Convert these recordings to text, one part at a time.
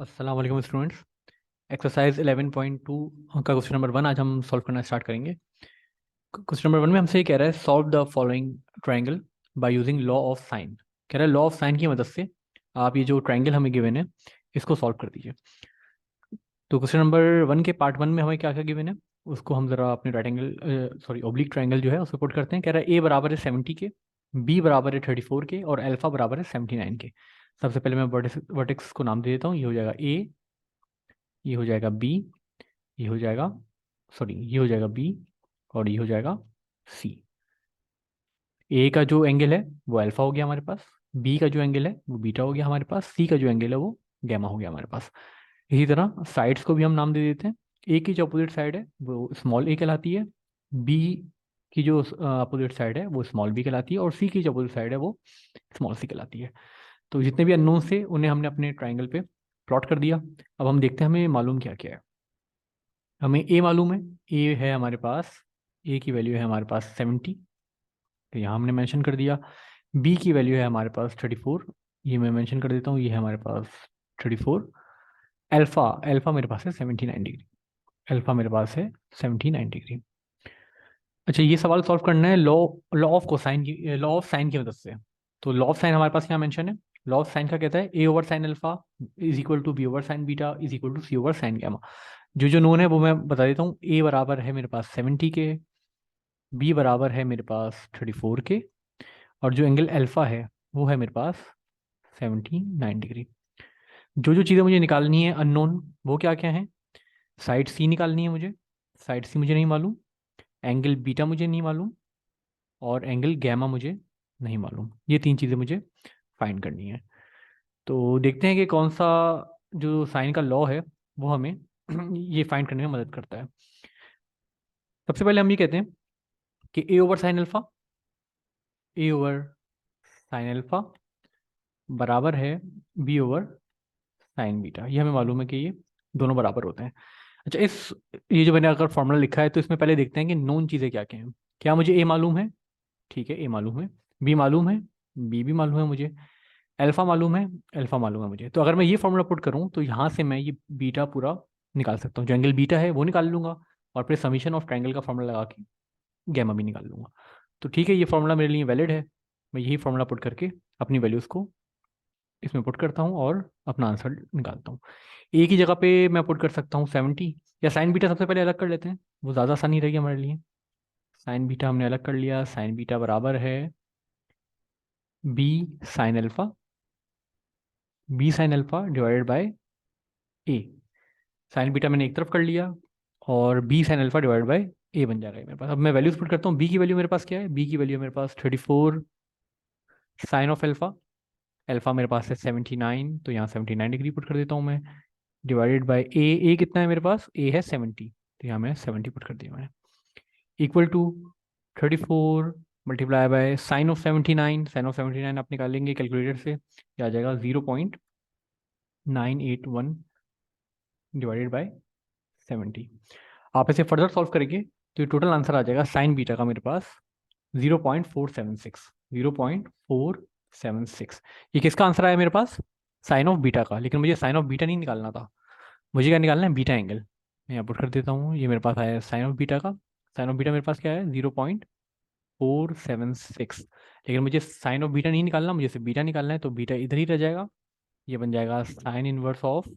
अस्सलाम वालेकुम students. Exercise 11.2 का क्वेश्चन नंबर 1 आज हम सॉल्व करना स्टार्ट करेंगे। क्वेश्चन नंबर 1 में हमसे ये कह रहा है solve the following triangle by using law of sine. कह रहा है लॉ ऑफ साइन की मदद से आप ये जो ट्रायंगल हमें गिवन है इसको सॉल्व कर दीजिए। तो क्वेश्चन नंबर 1 के पार्ट 1 में हमें क्या क्या गिवन है उसको हम जरा अपने राइट एंगल ऑब्लिक ट्रायंगल जो है उसको पुट करते हैं। कह रहा है ए बराबर है 70 के, बी बराबर है 34 के और अल्फा बराबर है 79 के। सबसे पहले मैं वर्टेक्स को नाम दे देता हूँ। ये हो जाएगा ए, ये हो जाएगा बी, ये हो जाएगा ये हो जाएगा बी और ये हो जाएगा सी। ए का जो एंगल है वो अल्फा हो गया हमारे पास, बी का जो एंगल है वो बीटा हो गया हमारे पास, सी का जो एंगल है वो गैमा हो गया हमारे पास। इसी तरह साइड्स को भी हम नाम दे देते हैं। ए की जो अपोजिट साइड है वो स्मॉल ए कहलाती है, बी की जो अपोजिट साइड है वो स्मॉल बी कहलाती है और सी की जो अपोजिट साइड है वो स्मॉल सी कहलाती है। तो जितने भी अननोन से उन्हें हमने अपने ट्राइंगल पे प्लॉट कर दिया। अब हम देखते हैं हमें मालूम क्या क्या है। हमें ए मालूम है, ए है हमारे पास, ए की वैल्यू है हमारे पास 70, तो यहाँ हमने मेंशन कर दिया। बी की वैल्यू है हमारे पास 34, ये मैं मेंशन कर देता हूँ, ये है हमारे पास 34। अल्फा अल्फा मेरे पास है 79 डिग्री, अल्फा मेरे पास है 79 डिग्री। अच्छा, ये सवाल सॉल्व करना है लॉ लॉ ऑफ कोसाइन की, लॉ ऑफ साइन की मदद से। तो लॉ ऑफ साइन हमारे पास क्या मेंशन है। लॉ ऑफ साइन का कहता है A over sine alpha is equal to B over sine beta is equal to C over sine gamma. जो जो नोन है वो मैं बता देता हूँ। ए बराबर है मेरे पास 70 के, बी बराबर है मेरे पास 34 के और जो एंगल अल्फा है वो है मेरे पास 79 डिग्री। जो जो चीज़ें मुझे निकालनी है अननोन वो क्या क्या है। साइड सी निकालनी है मुझे, साइड सी मुझे नहीं मालूम, एंगल बीटा मुझे नहीं मालूम और एंगल गैमा मुझे नहीं मालूम। ये तीन चीज़ें मुझे फाइंड करनी है। तो देखते हैं कि कौन सा जो साइन का लॉ है वो हमें ये फाइंड करने में मदद करता है। सबसे पहले हम ये कहते हैं कि ए ओवर साइन अल्फा, ए ओवर साइन अल्फा बराबर है बी ओवर साइन बीटा। ये हमें मालूम है कि ये दोनों बराबर होते हैं। अच्छा, इस ये जो मैंने अगर फॉर्मूला लिखा है तो इसमें पहले देखते हैं कि नोन चीज़ें क्या क्या हैं। क्या मुझे ए मालूम है, ठीक है ए मालूम है, बी मालूम है, बी भी मालूम है मुझे, अल्फा मालूम है, अल्फा मालूम है मुझे। तो अगर मैं ये फॉर्मूला पुट करूँ तो यहाँ से मैं ये बीटा पूरा निकाल सकता हूँ, जो एंगल बीटा है वो निकाल लूंगा और फिर समीशन ऑफ ट्रायंगल का फॉर्मूला लगा के गैमा भी निकाल लूंगा। तो ठीक है, ये फॉर्मूला मेरे लिए वैलिड है। मैं यही फॉर्मूला पुट करके अपनी वैल्यूज़ को इसमें पुट करता हूँ और अपना आंसर निकालता हूँ। ए की जगह पे मैं पुट कर सकता हूँ 70, या साइन बीटा सबसे पहले अलग कर लेते हैं, वो ज़्यादा आसानी रहेगी हमारे लिए। साइन बीटा हमने अलग कर लिया, साइन बीटा बराबर है B sine alpha, B sine alpha divided by A. Sine beta मैंने एक तरफ कर लिया और B sine alpha divide by A बन जाएगा मेरे पास। अब मैं वैल्यूज पुट करता हूँ। बी की वैल्यू मेरे पास क्या है, बी की वैल्यू मेरे पास 34 साइन ऑफ अल्फा, अल्फा मेरे पास है 79, तो यहाँ 79 डिग्री पुट कर देता हूँ मैं, डिवाइडेड बाय ए कितना है मेरे पास, ए है 70, तो यहाँ मैं 70 पुट कर दिया मैंने, equal to 34 multiply by sine of 79। Sine of 79 आप निकालेंगे कैलकुलेटर से, ये आ जाएगा 0.981 डिवाइडेड बाय 70। आप इसे फर्दर सॉल्व करेंगे तो ये टोटल आंसर आ जाएगा साइन बीटा का मेरे पास 0.476, 0.476। ये किसका आंसर आया मेरे पास, साइन ऑफ बीटा का। लेकिन मुझे साइन ऑफ बीटा नहीं निकालना था, मुझे क्या निकालना है, बीटा एंगल। मैं यहाँ पुट कर देता हूँ, ये मेरे पास आया साइन ऑफ बीटा का। साइन ऑफ बीटा मेरे पास क्या है 0.476। लेकिन मुझे साइन ऑफ बीटा नहीं निकालना, मुझे सिर्फ बीटा निकालना है, तो बीटा इधर ही रह जाएगा। ये बन जाएगा साइन इनवर्स ऑफ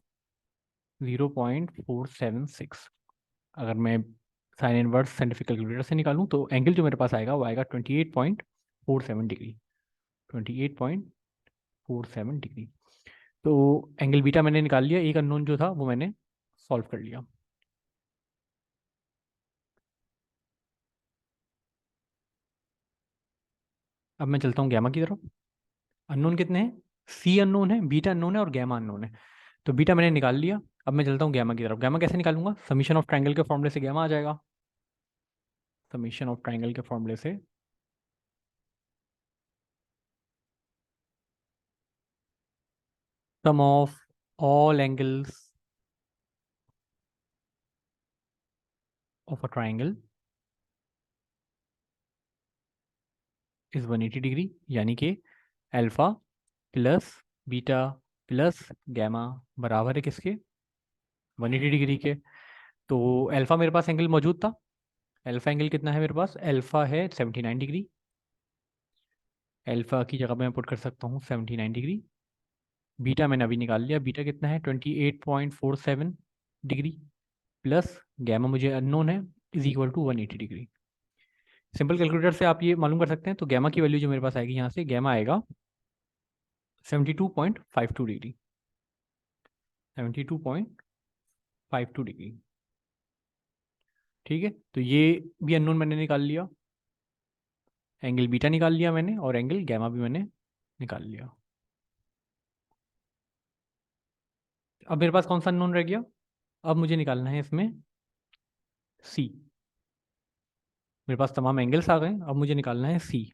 0.476। अगर मैं साइन इनवर्स साइंटिफिक कैलकुलेटर से निकालूं तो एंगल जो मेरे पास आएगा वो आएगा 28.47 डिग्री, 28.47 डिग्री। तो एंगल बीटा मैंने निकाल लिया, एक अननोन जो था वो मैंने सॉल्व कर लिया। अब मैं चलता हूँ गैमा की तरफ। अननोन कितने हैं, सी अननोन है, बीटा अननोन है और गैमा अननोन है। तो बीटा मैंने निकाल लिया। अब मैं चलता हूँ गैमा की तरफ। गैमा कैसे निकालूंगा, समीशन ऑफ ट्राइंगल के फॉर्मूले से गैमा आ जाएगा। समीशन ऑफ ट्राइंगल के फॉर्मूले से sum of all angles of a triangle is 180 degree, यानी कि alpha plus beta plus gamma बराबर है किसके, 180 डिग्री के। तो अल्फा मेरे पास एंगल मौजूद था, अल्फा एंगल कितना है मेरे पास, अल्फा है 79 डिग्री। अल्फा की जगह पे मैं पुट कर सकता हूँ 79 डिग्री। बीटा मैंने अभी निकाल लिया, बीटा कितना है 28.47 डिग्री, प्लस गैमा मुझे अननोन है, is equal to 180 degree. Simple calculator से आप ये मालूम कर सकते हैं। तो गैमा की वैल्यू जो मेरे पास आएगी यहाँ से, गैमा आएगा 72.52 डिग्री, 72.52 डिग्री। ठीक है, तो ये भी अननोन मैंने निकाल लिया, एंगल बीटा निकाल लिया मैंने, और एंगल गैमा भी मैंने निकाल लिया। अब मेरे पास कौन सा अननोन रह गया, अब मुझे निकालना है इसमें सी। मेरे पास तमाम एंगल्स आ गए, अब मुझे निकालना है सी।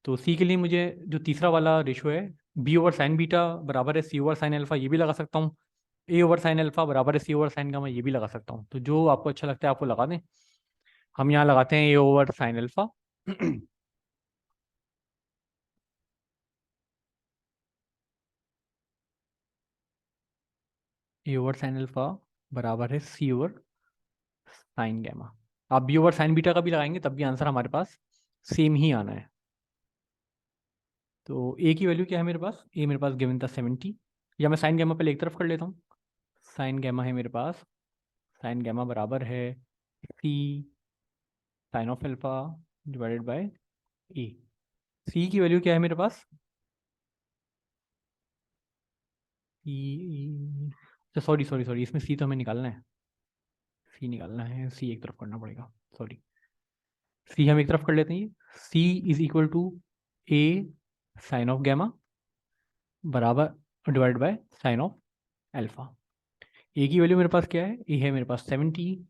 तो सी के लिए मुझे जो तीसरा वाला रेशो है, बी ओवर साइन बीटा बराबर है सी ओवर साइन अल्फा, ये भी लगा सकता हूँ। ए ओवर साइन अल्फा बराबर है सी ओवर साइन गामा, ये भी लगा सकता हूँ। तो जो आपको अच्छा लगता है आपको लगा दें। हम यहाँ लगाते हैं ए ओवर साइन अल्फा। ए ओवर साइन अल्फा बराबर है सी ओवर साइन गैमा। आप बी ओवर साइन बीटा का भी लगाएंगे तब भी आंसर हमारे पास सेम ही आना है। तो ए की वैल्यू क्या है मेरे पास, ए मेरे पास गिवन था 70, या मैं साइन गैमा पहले एक तरफ कर लेता हूँ। साइन गैमा है मेरे पास, साइन गैमा बराबर है C sine of alpha divided by A. C की वैल्यू क्या है मेरे पास, सी, अच्छा सॉरी सॉरी सॉरी, इसमें सी तो हमें निकालना है, सी निकालना है, सी एक तरफ करना पड़ेगा, सॉरी। सी हम एक तरफ कर लेते हैं, C is equal to A sine of gamma बराबर divide by sine of alpha. A की वैल्यू मेरे पास क्या है, ए है मेरे पास 70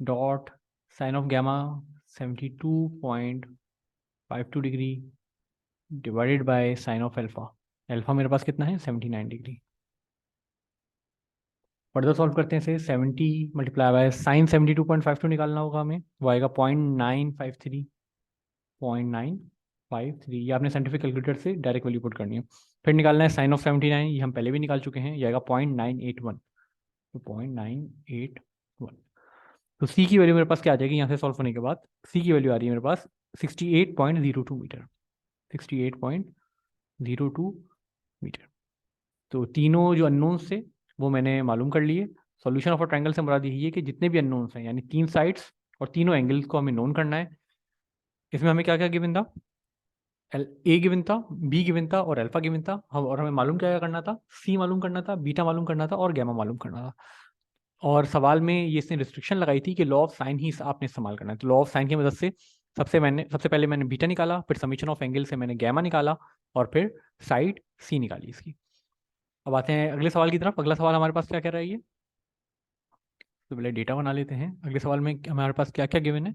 dot sine of gamma 72.52 degree divided by sine of alpha. Alpha मेरे पास कितना है 79 डिग्री। फर्दर सॉल्व करते हैं इसे, 70 मल्टीप्लाई बाय साइन 72.52 निकालना होगा हमें, वो आएगा 0.953, 0.953। ये आपने साइंटिफिक कैलकुलेटर से डायरेक्ट वैल्यू पुट करनी है। फिर निकालना है साइन ऑफ 79, ये हम पहले भी निकाल चुके हैं, ये आएगा 0.981, तो 0.981। तो सी की वैल्यू मेरे पास क्या आ जाएगी यहाँ से सॉल्व होने के बाद, सी की वैल्यू आ रही है मेरे पास 68.02 मीटर, 68.02 मीटर। तो तीनों जो अननोन्स थे वो मैंने मालूम कर लिए। सॉल्यूशन ऑफ अ ट्रायंगल से मुराद यही है कि जितने भी अननोन्स हैं, यानी तीन साइड्स और तीनों एंगल्स को हमें नोन करना है। इसमें हमें क्या क्या गिवन था, एल ए गिवन था, बी गिवन था और अल्फा गिवन था। हम और हमें मालूम क्या क्या करना था, सी मालूम करना था, बीटा मालूम करना था और गैमा मालूम करना था। और सवाल में ये इसने रिस्ट्रिक्शन लगाई थी कि लॉ ऑफ साइन ही आपने इस्तेमाल करना है। तो लॉ ऑफ साइन की मदद से सबसे पहले मैंने बीटा निकाला, फिर समीशन ऑफ एंगल से मैंने गैमा निकाला, और फिर साइड सी निकाली इसकी। अब आते हैं अगले सवाल की तरफ। अगला सवाल हमारे पास क्या कह रहा है ये, तो पहले डेटा बना लेते हैं। अगले सवाल में हमारे पास क्या क्या गिवन है,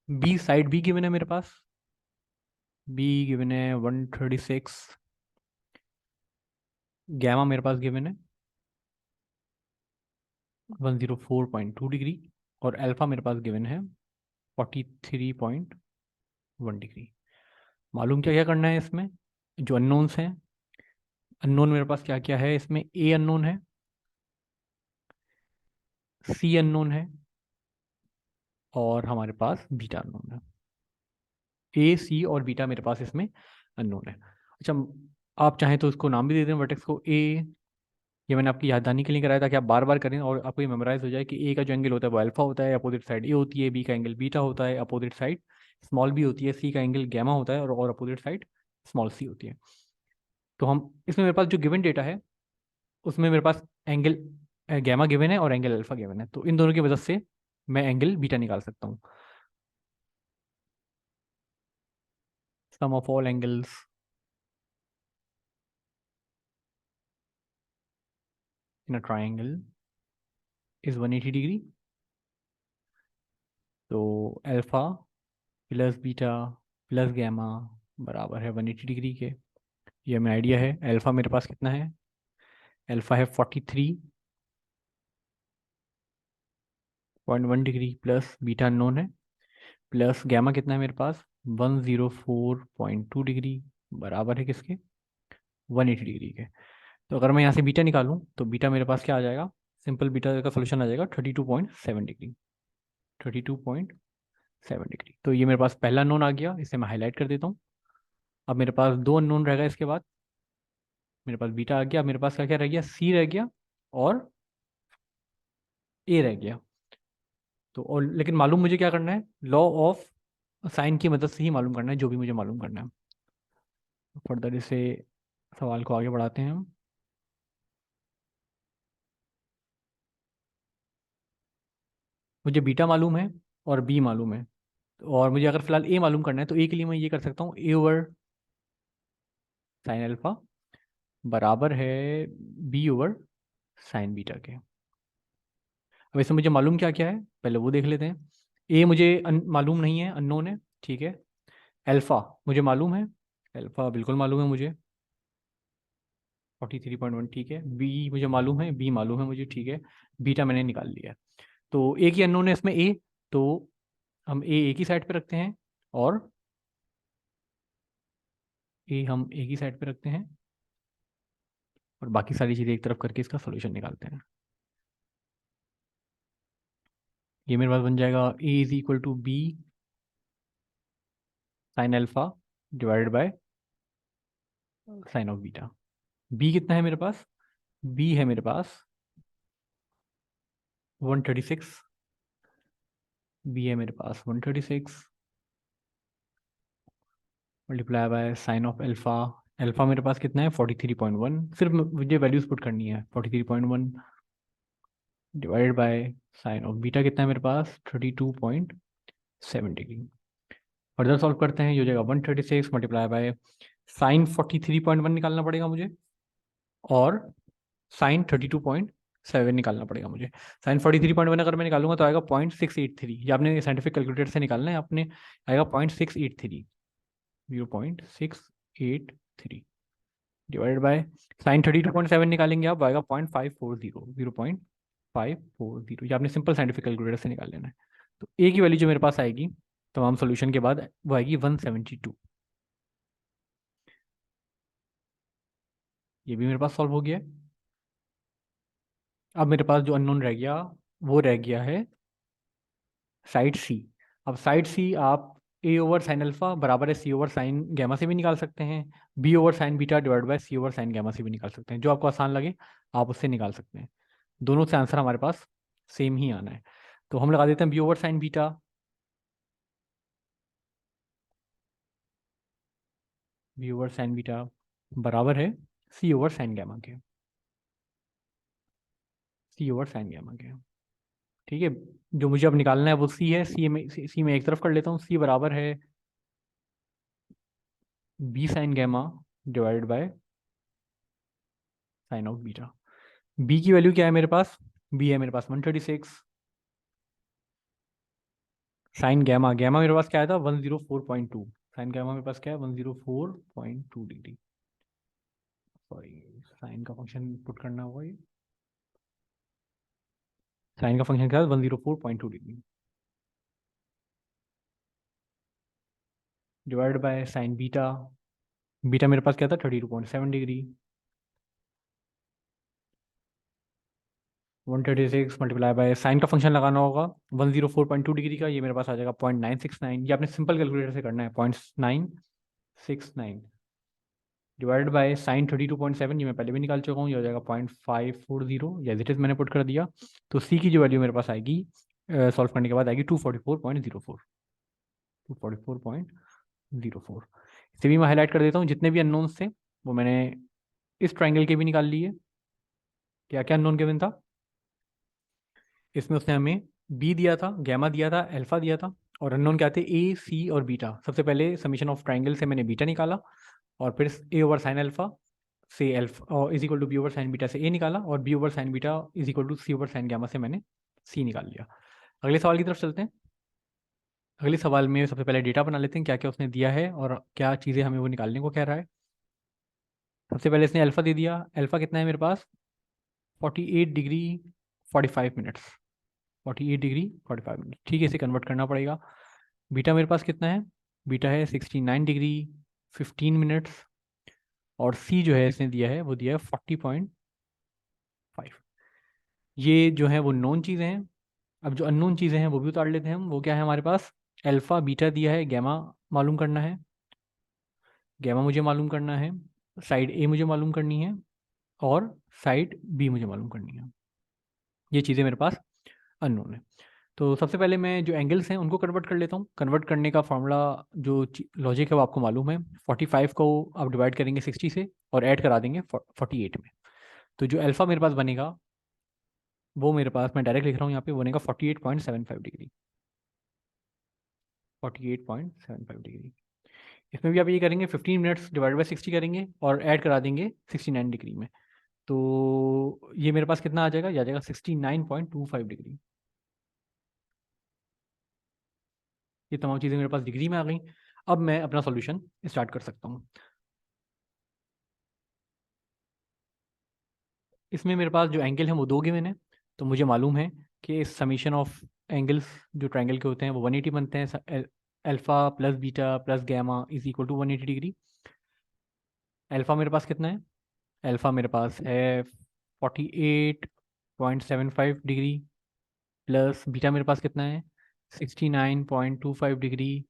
बी साइड बी गिवन है मेरे पास, बी गिवन है 136, गैमा मेरे पास गिवन है 104.2 डिग्री, और अल्फा मेरे पास गिवन है 43.1 डिग्री। मालूम क्या क्या करना है इसमें, जो अननोन्स हैं, अननोन मेरे पास क्या क्या है इसमें, ए अननोन है, सी अननोन है, और हमारे पास बीटा अननोन है। ए सी और बीटा मेरे पास इसमें अननोन है। अच्छा, आप चाहें तो उसको नाम भी दे दें वर्टेक्स को ए। ये मैंने आपकी याददानी के लिए कराया ताकि आप बार बार करें और आपको ये मेमोराइज हो जाए कि ए का जो एंगल होता है वो अल्फा होता है, अपोजिट साइड ए होती है, बी का एंगल बीटा होता है, अपोजिट साइड स्मॉल बी होती है, सी का एंगल गैमा होता है और अपोजिट साइड स्मॉल सी होती है। तो हम इसमें मेरे पास जो गिवन डेटा है उसमें मेरे पास एंगल गैमा गिवन है और एंगल अल्फा गिवन है, तो इन दोनों की वजह से मैं एंगल बीटा निकाल सकता हूँ। Sum of all angles in a triangle is 180 degree. तो alpha plus beta plus gamma बराबर है 180 डिग्री के। ये हमें आइडिया है। अल्फा मेरे पास कितना है, अल्फा है 43.1 डिग्री, प्लस बीटा नोन है, प्लस गैमा कितना है मेरे पास 104.2 डिग्री, बराबर है किसके 180 डिग्री के। तो अगर मैं यहाँ से बीटा निकालूं तो बीटा मेरे पास क्या आ जाएगा, सिंपल बीटा का सोल्यूशन आ जाएगा 32.7 डिग्री, 32.7 डिग्री। तो ये मेरे पास पहला नोन आ गया, इसे मैं हाईलाइट कर देता हूँ। अब मेरे पास दो अननोन रहेगा, इसके बाद मेरे पास बीटा आ गया, अब मेरे पास क्या क्या रह गया, सी रह गया और ए रह गया। तो और लेकिन मालूम मुझे क्या करना है, लॉ ऑफ साइन की मदद से ही मालूम करना है जो भी मुझे मालूम करना है। फर्दर इसे सवाल को आगे बढ़ाते हैं हम। मुझे बीटा मालूम है और बी मालूम है, और मुझे अगर फिलहाल ए मालूम करना है तो ए के लिए मैं ये कर सकता हूँ, ए ओवर साइन अल्फा बराबर है बी ओवर साइन बीटा के। अब इसमें मुझे मालूम क्या क्या है, पहले वो देख लेते हैं। ए मुझे मालूम नहीं है, अननोन है, ठीक है। अल्फा मुझे मालूम है, अल्फा बिल्कुल मालूम है मुझे, 43.1, ठीक है। बी मुझे मालूम है, बी मालूम है मुझे, ठीक है। बीटा मैंने निकाल लिया है। तो ए की अननोन है इसमें ए, तो हम ए एक ही साइड पे रखते हैं, और ए हम एक ही साइड पे रखते हैं, और बाकी सारी चीज़ें एक तरफ करके इसका सोल्यूशन निकालते हैं। ये मेरे पास बन जाएगा A is equal to B sine alpha divided by sine of beta. B कितना है मेरे पास, बी है मेरे पास 136, बी है मेरे पास 136 multiply by sine of alpha. Alpha मेरे पास कितना है 43.1, सिर्फ मुझे वैल्यूज पुट करनी है, 43.1 divided by sine of beta कितना है मेरे पास 32.7 डिग्री। फर्दर सॉल्व करते हैं, ये हो जाएगा 136 मल्टीप्लाई बाय साइन 43.1 निकालना पड़ेगा मुझे, और साइन 32.7 निकालना पड़ेगा मुझे। साइन 43.1 अगर मैं निकालूंगा तो आएगा 0.683, ये आपने साइंटिफिक कैलकुलेटर से निकालना है, आपने आएगा 0.683, 0.683 डिवाइडेड बाय साइन 32.7 निकालेंगे आप, आएगा 0.540, 0.540, ये आपने सिंपल साइंटिफिक कैलकुलेटर से निकाल लेना है। तो ए की वैल्यू जो मेरे पास आएगी तमाम सोल्यूशन के बाद वो आएगी 172। ये भी मेरे पास सॉल्व हो गया है। अब मेरे पास जो अननोन रह गया वो रह गया है साइड सी। अब साइड सी आप ए ओवर साइन अल्फा बराबर है सी ओवर साइन गैमा से भी निकाल सकते हैं, b over sine beta divide by c over sine gamma से भी निकाल सकते हैं, जो आपको आसान लगे आप उससे निकाल सकते हैं। दोनों से आंसर हमारे पास सेम ही आना है। तो हम लगा देते हैं b over sine beta, b over sine beta बराबर है सी ओवर साइन गैमा के, सी ओवर साइन गैमा के, ठीक है। जो मुझे अब निकालना है वो सी है, सी में एक तरफ कर लेता हूँ, सी बराबर है B sine gamma divided by sine of beta. B की वैल्यू क्या है मेरे पास, बी है मेरे पास 136, साइन गैमा, गैमा मेरे पास क्या आया था 104.2, साइन गैमा मेरे पास क्या है 104.2 डिग्री। सॉरी, साइन का फंक्शन पुट करना होगा, ये साइन का फंक्शन क्या है 104.2 degree divide by sign beta, beta मेरे पास क्या था 32.7 डिग्री, 136 मल्टीप्लाई बाय साइन का फंक्शन लगाना होगा 104.2 डिग्री का, ये मेरे पास आ जाएगा 0.969, ये आपने सिंपल कैलकुलेटर से करना है, 0.969 डिवाइड बाय साइन 32.7, ये मैं पहले भी निकाल चुका हूँ, ये हो जाएगा 0.540, या इट इज मैंने पुट कर दिया। तो सी की जो वैल्यू मेरे पास आएगी सॉल्व करने के बाद आएगी 244.04, 244.04। इसे भी मैं हाईलाइट कर देता हूँ, जितने भी अननोन्स थे वो मैंने इस ट्राइंगल के भी निकाल लिए। क्या क्या अननोन गिवन था इसमें, उसने हमें बी दिया था, गैमा दिया था, अल्फा दिया था, और अननोन क्या थे ए सी और बीटा। सबसे पहले समीशन ऑफ ट्राइंगल से मैंने बीटा निकाला, और फिर ए ओवर साइन अल्फा से alpha is equal to B over sine beta से ए निकाला, और b over sine beta is equal to C over sine gamma से मैंने सी निकाल लिया। अगले सवाल की तरफ चलते हैं। अगले सवाल में सबसे पहले डेटा बना लेते हैं, क्या क्या उसने दिया है और क्या चीज़ें हमें वो निकालने को कह रहा है। सबसे पहले इसने अल्फा दे दिया, अल्फा कितना है मेरे पास 48 डिग्री 45 मिनट्स, 48 डिग्री 45 मिनट, ठीक है, इसे कन्वर्ट करना पड़ेगा। बीटा मेरे पास कितना है, बीटा है 69 डिग्री 15 मिनट्स, और सी जो है इसने दिया है वो दिया है 40.5। ये जो है वो नोन चीज़ें हैं। अब जो अननोन चीज़ें हैं वो भी उतार लेते हैं हम। वो क्या है हमारे पास? अल्फा बीटा दिया है, गैमा मालूम करना है, गैमा मुझे मालूम करना है, साइड ए मुझे मालूम करनी है, और साइड बी मुझे मालूम करनी है। ये चीज़ें मेरे पास अननोन है। तो सबसे पहले मैं जो एंगल्स हैं उनको कन्वर्ट कर लेता हूँ। कन्वर्ट करने का फॉर्मूला जो लॉजिक है वो आपको मालूम है। 45 को आप डिवाइड करेंगे 60 से और ऐड करा देंगे 48 में। तो जो अल्फ़ा मेरे पास बनेगा वो मेरे पास, मैं डायरेक्ट लिख रहा हूँ यहाँ पे, बनेगा 48.75 डिग्री। 48.75 डिग्री। इसमें भी आप ये करेंगे 15 मिनट्स डिवाइड बाई 60 करेंगे और ऐड करा देंगे 69 डिग्री में। तो ये मेरे पास कितना आ जाएगा? ये आ जाएगा 69.25 डिग्री। ये तमाम चीज़ें मेरे पास डिग्री में आ गई। अब मैं अपना सॉल्यूशन स्टार्ट कर सकता हूँ। इसमें मेरे पास जो एंगल है वो दो गिवन है। तो मुझे मालूम है कि समीशन ऑफ एंगल्स जो ट्रायंगल के होते हैं वो 180 बनते हैं। Alpha plus beta plus gamma is equal to 180 degree. Alpha मेरे पास कितना है? अल्फा मेरे पास है 48.75 डिग्री, प्लस बीटा मेरे पास कितना है? 69.25 degree,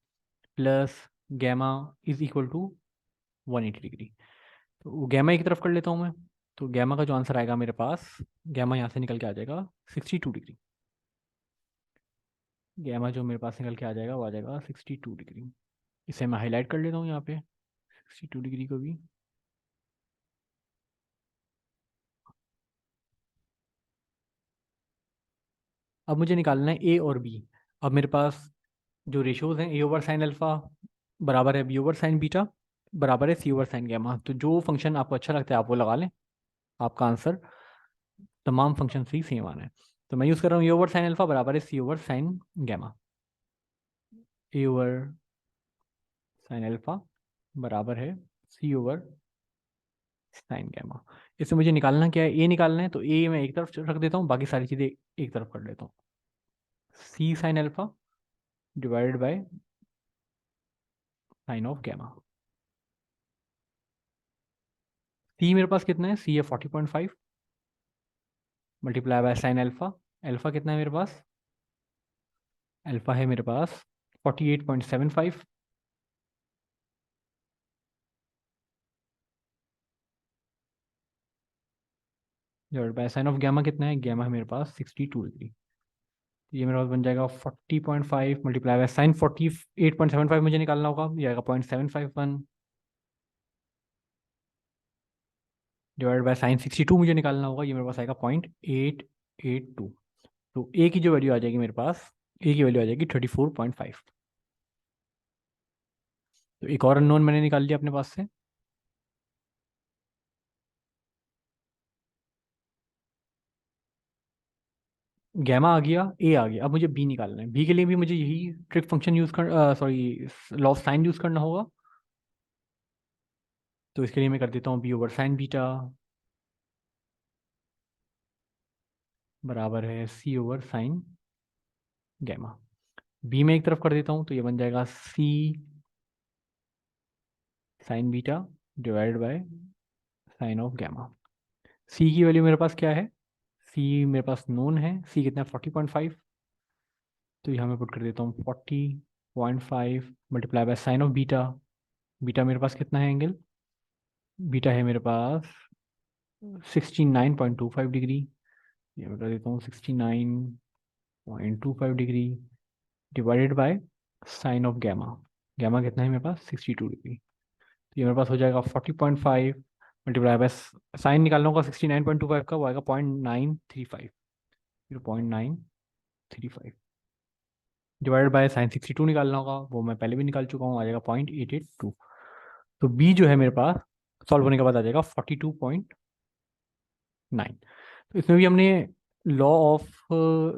plus gamma is equal to 180 degree. तो गैमा एक तरफ कर लेता हूँ मैं। तो गैमा का जो आंसर आएगा मेरे पास, गैमा यहाँ से निकल के आ जाएगा 62 डिग्री। गैमा जो मेरे पास निकल के आ जाएगा वो आ जाएगा 62 डिग्री। इसे मैं हाईलाइट कर लेता हूँ यहाँ पे, 62 डिग्री को भी। अब मुझे निकालना है ए और बी। अब मेरे पास जो रेशोज हैं, ए ओवर साइन अल्फा बराबर है बी ओवर साइन बीटा बराबर है सी ओवर साइन गैमा। तो जो फंक्शन आपको अच्छा लगता है आप वो लगा लें, आपका आंसर तमाम फंक्शन से ही सेम आना है। तो मैं यूज़ कर रहा हूँ ए ओवर साइन अल्फा बराबर है सी ओवर साइन गैमा। ए ओवर साइन अल्फा बराबर है सी ओवर साइन गैमा। इससे मुझे निकालना क्या है? ए निकालना है। तो ए मैं एक तरफ रख देता हूँ, बाकी सारी चीज़ें एक तरफ कर लेता हूँ। C sine alpha divided by sine of gamma. C मेरे पास कितना है? सी है 40.5 multiply by sine alpha. Alpha कितना है मेरे पास? अल्फा है मेरे पास 48.75 divide by sine of gamma कितना है? गैमा है मेरे पास 62 डिग्री। ये मेरे पास बन जाएगा 40.5 मल्टीप्लाई बाय साइन 48.75 मुझे निकालना होगा, ये आएगा 0.751 डिवाइड बाय साइन 62 मुझे निकालना होगा, ये मेरे पास आएगा 0.882। तो ए की जो वैल्यू आ जाएगी मेरे पास, ए की वैल्यू आ जाएगी 34.5। तो एक और अननोन मैंने निकाल लिया अपने पास से। गैमा आ गया, ए आ गया। अब मुझे बी निकालना है। बी के लिए भी मुझे यही ट्रिक फंक्शन यूज़ कर, sorry, law of sine use करना होगा। तो इसके लिए मैं कर देता हूँ बी ओवर साइन बीटा बराबर है सी ओवर साइन गैमा। बी में एक तरफ कर देता हूँ तो ये बन जाएगा C sine beta divided by sine of gamma. C की वैल्यू मेरे पास क्या है? सी मेरे पास नोन है। सी कितना है? 40.5। तो यहाँ मैं पुट कर देता हूँ 40.5 multiply by sine of beta. Beta मेरे पास कितना है एंगल? बीटा है मेरे पास 69.25 डिग्री। ये मैं कर देता हूँ 69.25 degree divided by sine of gamma. Gamma कितना है मेरे पास? 62 डिग्री। तो ये मेरे पास हो जाएगा 40.5 मल्टीप्लाई बाय साइन निकालना होगा 69.25 का, वो आएगा 0.935। 0.935 डिवाइडेड बाय साइन 62 निकालना होगा, वो मैं पहले भी निकाल चुका हूँ, आ जाएगा 0.882। तो बी जो है मेरे पास सॉल्व होने के बाद आ जाएगा 42.9। तो इसमें भी हमने लॉ ऑफ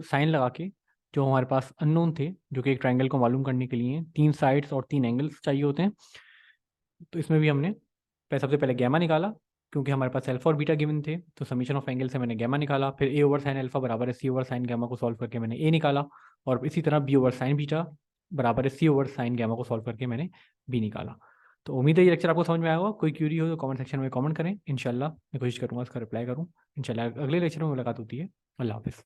साइन लगा के, जो हमारे पास अननोन थे, जो कि एक ट्रायंगल को मालूम करने के लिए 3 साइड्स और 3 एंगल्स चाहिए होते हैं, तो इसमें भी हमने सबसे पहले गैमा निकाला। क्योंकि हमारे पास अल्फा और बीटा गिवन थे तो समीशन ऑफ एंगल से मैंने गैमा निकाला। फिर ए ओवर साइन अल्फा बराबर है सी ओवर साइन गैमा को सॉल्व करके मैंने ए निकाला। और इसी तरह बी ओवर साइन बीटा बराबर है सी ओवर साइन गैमा को सॉल्व करके मैंने बी निकाला। तो उम्मीद है ये लेक्चर आपको समझ में आया होगा। कोई क्यूरी हो तो कमेंट सेक्शन में कमेंट करें, इंशाल्लाह मैं कोशिश करूंगा उसका रिप्लाई करूं। इंशाल्लाह अगले लेक्चर में मुलाकात होती है। अल्लाह हाफिज़।